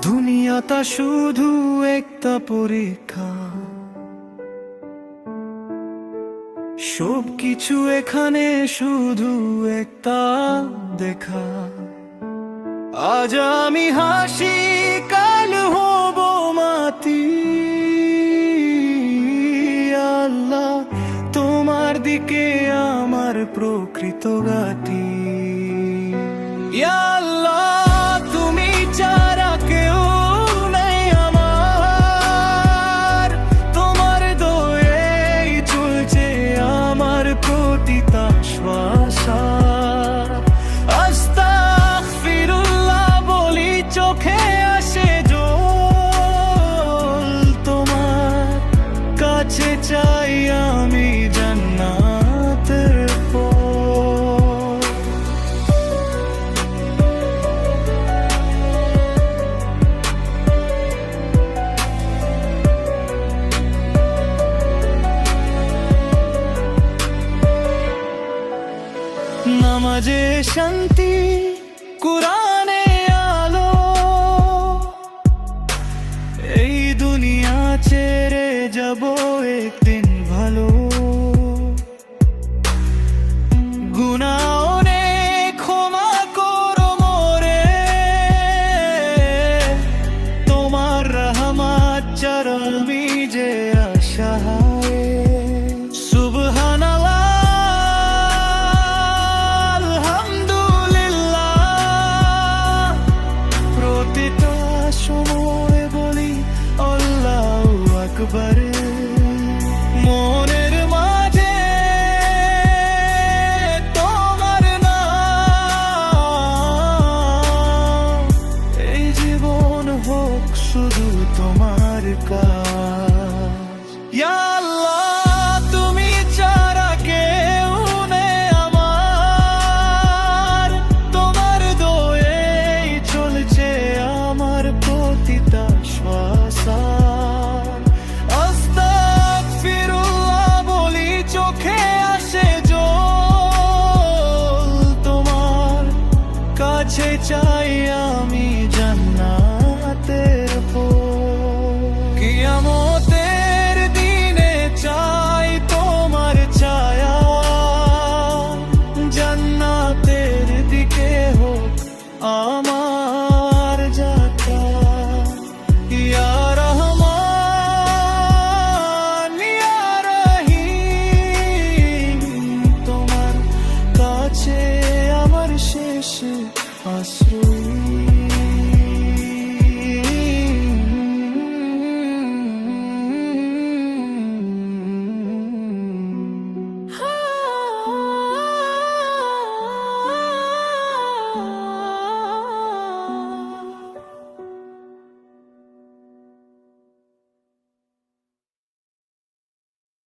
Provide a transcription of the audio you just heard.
দুনিয়াটা শুধু একটা পরীক্ষা, সব কিছু এখানে শুধু একটা দেখা। আজ আমি হাসি, কাল হব মাটি। আল্লাহ, তোমার দিকে আমার প্রকৃত গাটি। ইয়া আল্লাহ, তুমি ছাড়া কেউ নাই আমার, তোমার দয়েই চলছে আমার প্রতিটা শ্বাস। আস্তাগফিরুল্লাহ বলি, চোখে আসে জল। তোমার কাছে চাই আমি জান্নাতের পথ। নামাজে শান্তি, কুরআনে আলো, এই দুনিয়া ছেড়ে যাব একদিন ভালো। গুনাহ অনেক, ক্ষমা করো মোরে, তোমার রহমত ছাড়া আমি যে অসহায়। সুবহানাল্লাহ, সময় বলি আল্লাহু আকবার। মনের মাঝে তোমার নাম, এই জীবন হোক শুধু তোমার কাজ।